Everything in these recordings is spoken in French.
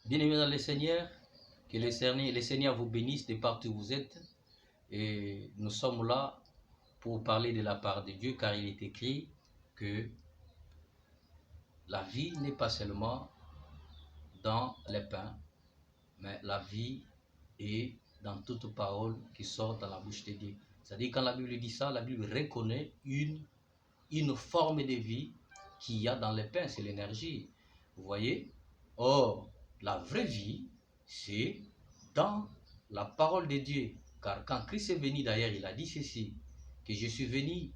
Bien-aimés dans le Seigneur, que le Seigneur vous bénisse de partout où vous êtes. Et nous sommes là pour parler de la part de Dieu, car il est écrit que la vie n'est pas seulement dans le pain, mais la vie est dans toute parole qui sort dans la bouche de Dieu. C'est-à-dire, quand la Bible dit ça, la Bible reconnaît une forme de vie qu'il y a dans le pain, c'est l'énergie. Vous voyez? Or, la vraie vie, c'est dans la parole de Dieu. Car quand Christ est venu, d'ailleurs, il a dit ceci, que je suis venu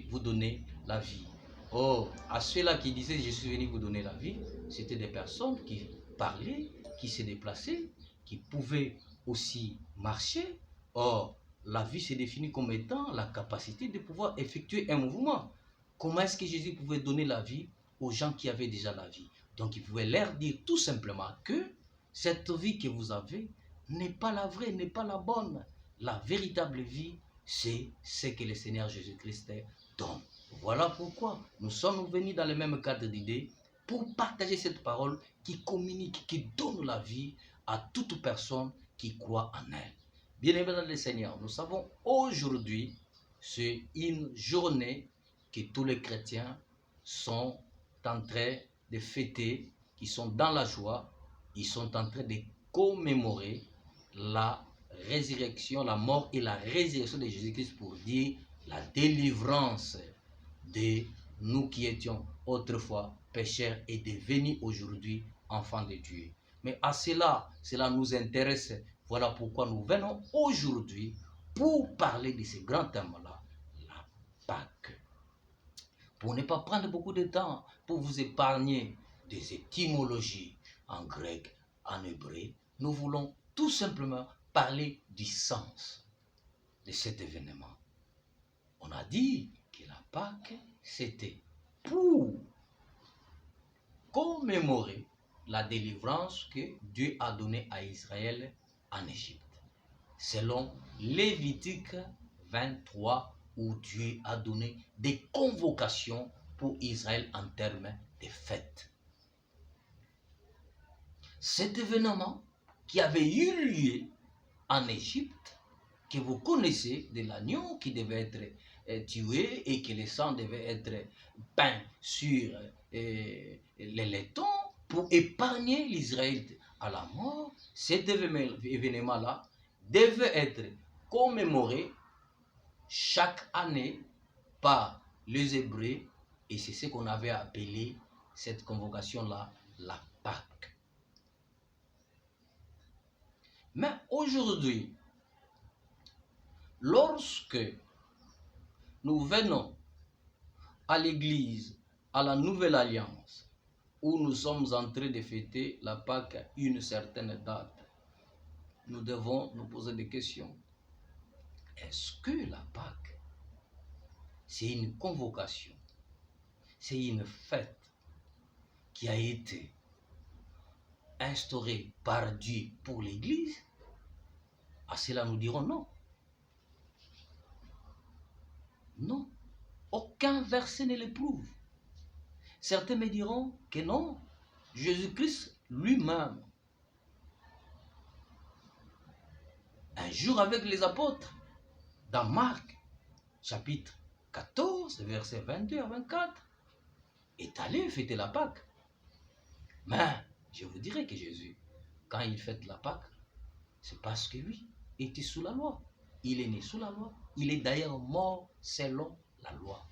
vous donner la vie. Or, à ceux-là qui disaient je suis venu vous donner la vie, c'était des personnes qui parlaient, qui se déplaçaient, qui pouvaient aussi marcher. Or, la vie se définit comme étant la capacité de pouvoir effectuer un mouvement. Comment est-ce que Jésus pouvait donner la vie aux gens qui avaient déjà la vie? Donc il pouvait leur dire tout simplement que cette vie que vous avez n'est pas la vraie, n'est pas la bonne. La véritable vie, c'est ce que le Seigneur Jésus-Christ donne. Voilà pourquoi nous sommes venus dans le même cadre d'idées pour partager cette parole qui communique, qui donne la vie à toute personne qui croit en elle. Bien-aimés dans le Seigneur, nous savons aujourd'hui, c'est une journée que tous les chrétiens sont en train de fêter, qui sont dans la joie, ils sont en train de commémorer la résurrection, la mort et la résurrection de Jésus-Christ pour dire la délivrance de nous qui étions autrefois pécheurs et devenus aujourd'hui enfants de Dieu. Mais à cela nous intéresse. Voilà pourquoi nous venons aujourd'hui pour parler de ce grand thème-là, la Pâque. Pour ne pas prendre beaucoup de temps, pour vous épargner des étymologies en grec, en hébreu, nous voulons tout simplement parler du sens de cet événement. On a dit que la Pâque, c'était pour commémorer la délivrance que Dieu a donnée à Israël en Égypte. Selon Lévitique 23, où Dieu a donné des convocations pour Israël en termes de fêtes. Cet événement qui avait eu lieu en Égypte, que vous connaissez, de l'agneau qui devait être tué et que le sang devait être peint sur les laitons pour épargner l'Israël à la mort, cet événement-là devait être commémoré chaque année par les Hébreux, et c'est ce qu'on avait appelé cette convocation-là, la Pâque. Mais aujourd'hui, lorsque nous venons à l'église, à la nouvelle alliance, où nous sommes en train de fêter la Pâque à une certaine date, nous devons nous poser des questions. Est-ce que la Pâque, c'est une convocation, c'est une fête qui a été instaurée par Dieu pour l'église? À cela nous dirons non. Non, aucun verset ne le prouve. Certains me diront que non, Jésus-Christ lui-même, un jour avec les apôtres, dans Marc, chapitre 14, versets 22 à 24, est allé fêter la Pâque. Mais je vous dirais que Jésus, quand il fête la Pâque, c'est parce que lui était sous la loi. Il est né sous la loi. Il est d'ailleurs mort selon la loi.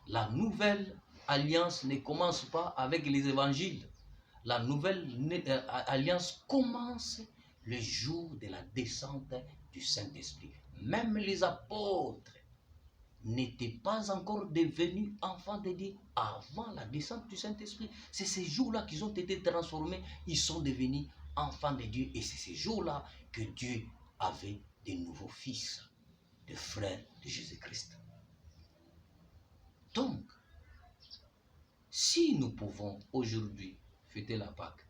La nouvelle alliance ne commence pas avec les évangiles. La nouvelle alliance commence le jour de la descente du Saint-Esprit. Même les apôtres n'étaient pas encore devenus enfants de Dieu avant la descente du Saint-Esprit. C'est ces jours-là qu'ils ont été transformés. Ils sont devenus enfants de Dieu. Et c'est ces jours-là que Dieu avait de nouveaux fils, de frères de Jésus-Christ. Donc, si nous pouvons aujourd'hui fêter la Pâque,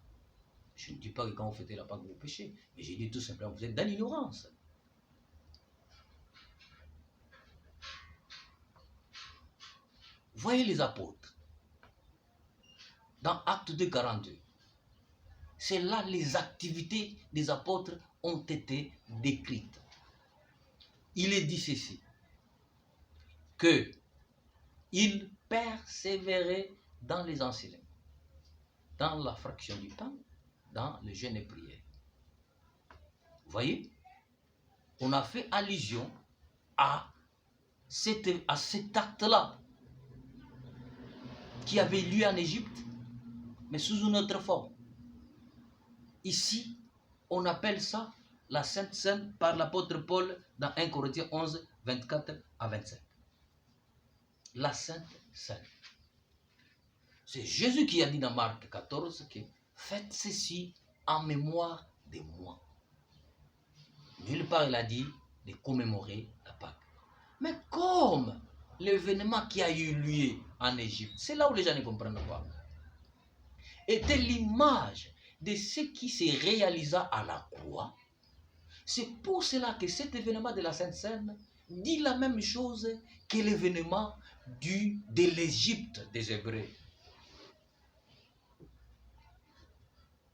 je ne dis pas que quand vous fêtez la Pâque, vous péchez, mais je dis tout simplement que vous êtes dans l'ignorance. Voyez les apôtres, dans Actes 2, 42. c'est là les activités des apôtres ont été décrites. Il est dit ceci, que ils persévéraient dans les enseignements, dans la fraction du pain, dans le jeûne et prière. Vous voyez, on a fait allusion à cet acte-là qui avait lieu en Égypte, mais sous une autre forme. Ici, on appelle ça la Sainte Seine par l'apôtre Paul dans 1 Corinthiens 11, 24 à 27. La Sainte Seine. C'est Jésus qui a dit dans Marc 14 que faites ceci en mémoire de moi. Nulle part il a dit de commémorer la Pâque. Mais comme l'événement qui a eu lieu en Égypte, c'est là où les gens ne comprennent pas, était l'image de ce qui se réalisa à la croix, c'est pour cela que cet événement de la Sainte Seine dit la même chose que l'événement de l'Égypte des Hébreux.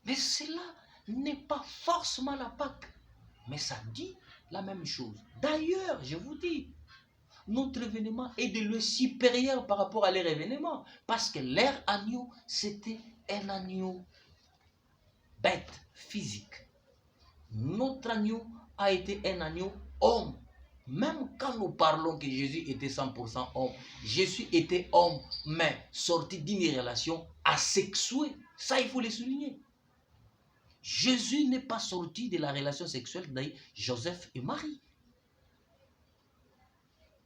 Mais cela n'est pas forcément la Pâque, mais ça dit la même chose. D'ailleurs, je vous dis, notre événement est de le supérieur par rapport à leur événement, parce que leur agneau, c'était un agneau bête, physique. Notre agneau a été un agneau homme. Même quand nous parlons que Jésus était 100% homme, Jésus était homme, mais sorti d'une relation asexuée. Ça, il faut le souligner. Jésus n'est pas sorti de la relation sexuelle de Joseph et Marie.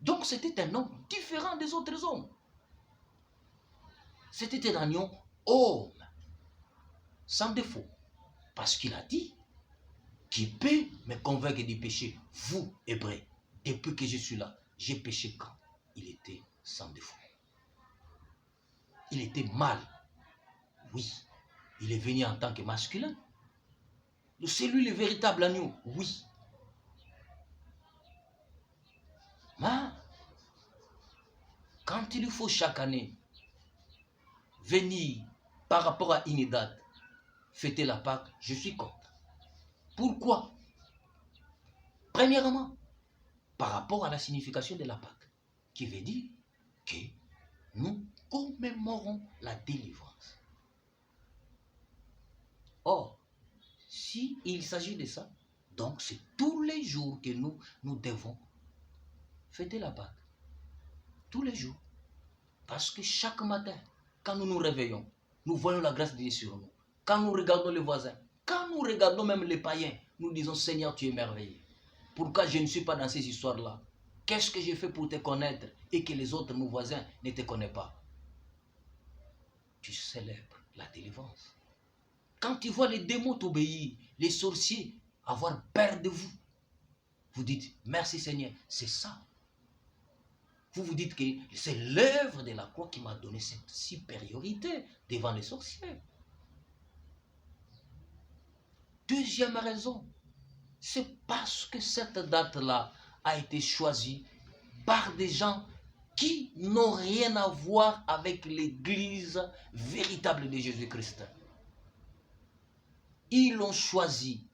Donc c'était un homme différent des autres hommes. C'était un agneau homme, sans défaut. Parce qu'il a dit, qui peut me convaincre du péché, vous, Hébreux, depuis que je suis là, j'ai péché quand il était sans défaut. Il était mâle. Oui. Il est venu en tant que masculin. C'est lui le véritable agneau. Oui. Mais, quand il faut chaque année venir par rapport à une date, fêter la Pâque, je suis contre. Pourquoi? Premièrement, par rapport à la signification de la Pâque, qui veut dire que nous commémorons la délivrance. Or, s'il s'agit de ça, donc c'est tous les jours que nous devons fêter la Pâque. Tous les jours. Parce que chaque matin, quand nous nous réveillons, nous voyons la grâce de Dieu sur nous. Quand nous regardons les voisins, quand nous regardons même les païens, nous disons, Seigneur, tu es merveilleux. Pourquoi je ne suis pas dans ces histoires-là? Qu'est-ce que j'ai fait pour te connaître et que les autres, nos voisins, ne te connaissent pas? Tu célèbres la délivrance. Quand tu vois les démons t'obéir, les sorciers avoir peur de vous, vous dites, merci Seigneur, c'est ça. Vous vous dites que c'est l'œuvre de la croix qui m'a donné cette supériorité devant les sorciers. Deuxième raison, c'est parce que cette date-là a été choisie par des gens qui n'ont rien à voir avec l'Église véritable de Jésus-Christ. Ils l'ont choisi